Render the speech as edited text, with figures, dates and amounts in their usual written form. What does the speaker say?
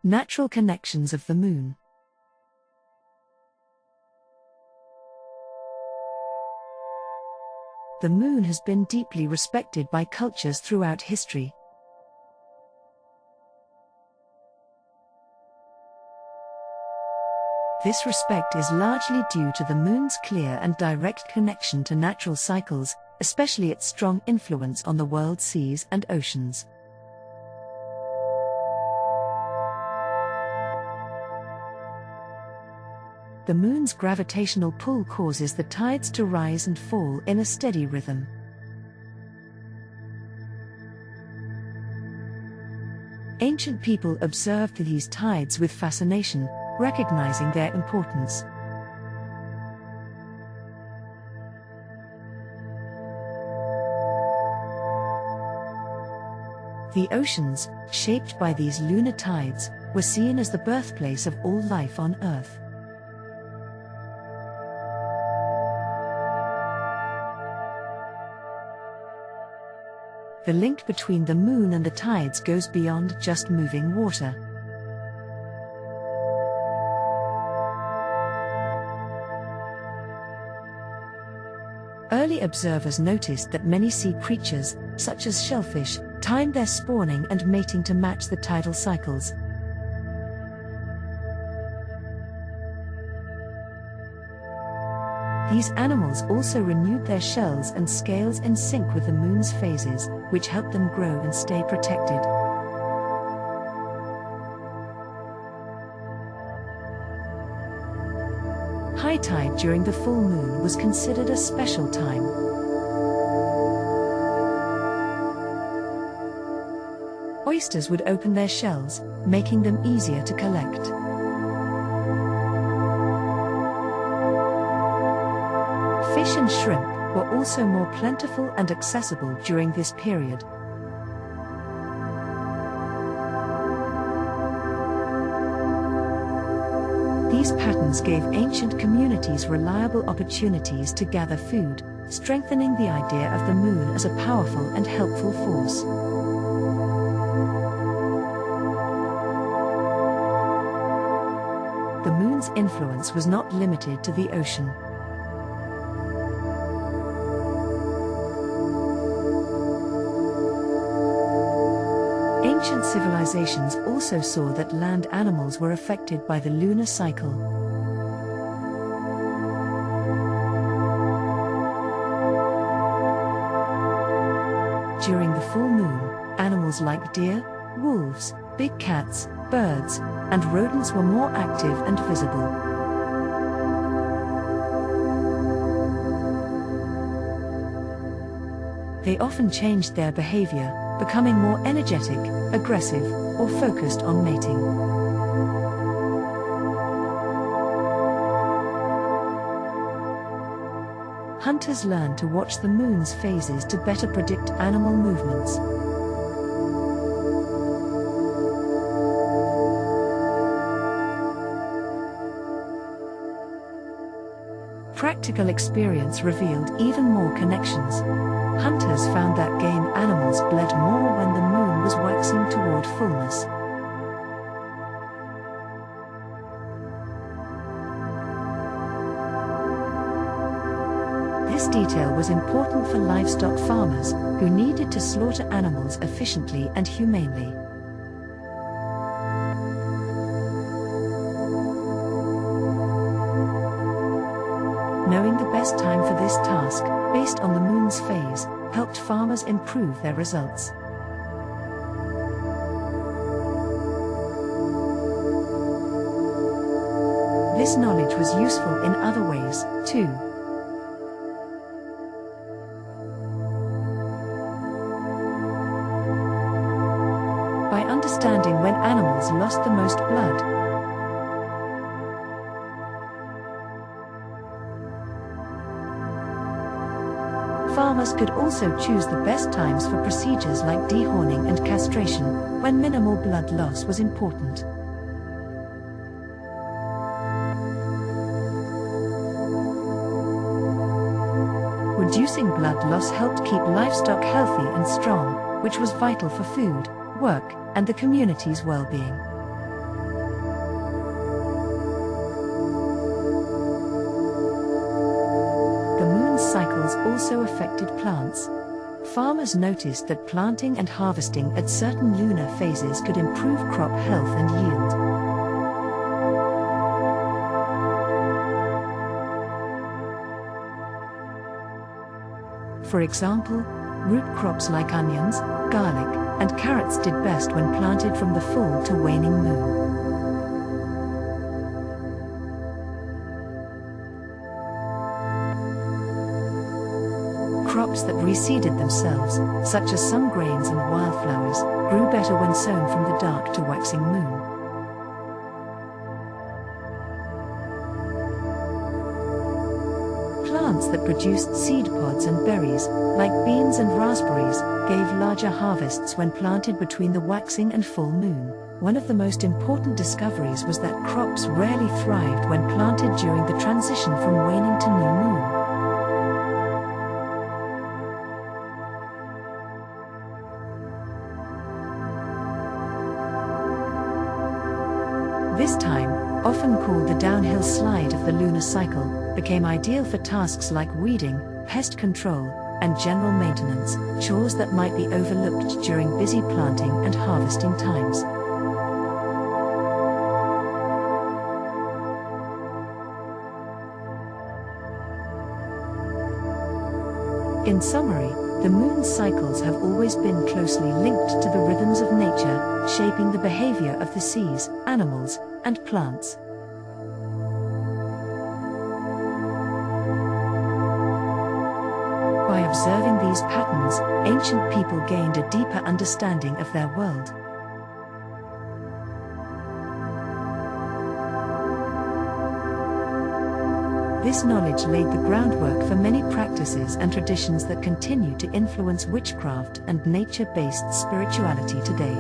Natural connections of the Moon. The Moon has been deeply respected by cultures throughout history. This respect is largely due to the Moon's clear and direct connection to natural cycles, especially its strong influence on the world's seas and oceans. The Moon's gravitational pull causes the tides to rise and fall in a steady rhythm. Ancient people observed these tides with fascination, recognizing their importance. The oceans, shaped by these lunar tides, were seen as the birthplace of all life on Earth. The link between the Moon and the tides goes beyond just moving water. Early observers noticed that many sea creatures, such as shellfish, timed their spawning and mating to match the tidal cycles. These animals also renewed their shells and scales in sync with the Moon's phases, which helped them grow and stay protected. High tide during the full moon was considered a special time. Oysters would open their shells, making them easier to collect. Fish and shrimp were also more plentiful and accessible during this period. These patterns gave ancient communities reliable opportunities to gather food, strengthening the idea of the Moon as a powerful and helpful force. The Moon's influence was not limited to the ocean. Ancient civilizations also saw that land animals were affected by the lunar cycle. During the full moon, animals like deer, wolves, big cats, birds, and rodents were more active and visible. They often changed their behavior, becoming more energetic, aggressive, or focused on mating. Hunters learned to watch the Moon's phases to better predict animal movements. Practical experience revealed even more connections. Hunters found that game animals bled more when the Moon was waxing toward fullness. This detail was important for livestock farmers, who needed to slaughter animals efficiently and humanely. Knowing the best time for this task, based on the Moon's phase, helped farmers improve their results. This knowledge was useful in other ways, too. By understanding when animals lost the most blood, farmers could also choose the best times for procedures like dehorning and castration, when minimal blood loss was important. Reducing blood loss helped keep livestock healthy and strong, which was vital for food, work, and the community's well-being. also affected plants. Farmers noticed that planting and harvesting at certain lunar phases could improve crop health and yield. For example, root crops like onions, garlic, and carrots did best when planted from the full to waning moon. Crops that reseeded themselves, such as some grains and wildflowers, grew better when sown from the dark to waxing moon. Plants that produced seed pods and berries, like beans and raspberries, gave larger harvests when planted between the waxing and full moon. One of the most important discoveries was that crops rarely thrived when planted during the transition from waning to new moon. This time, often called the downhill slide of the lunar cycle, became ideal for tasks like weeding, pest control, and general maintenance, chores that might be overlooked during busy planting and harvesting times. In summary, the moon's cycles have always been closely linked to the rhythms of nature, shaping the behavior of the seas, animals, and plants. By observing these patterns, ancient people gained a deeper understanding of their world. This knowledge laid the groundwork for many practices and traditions that continue to influence witchcraft and nature-based spirituality today.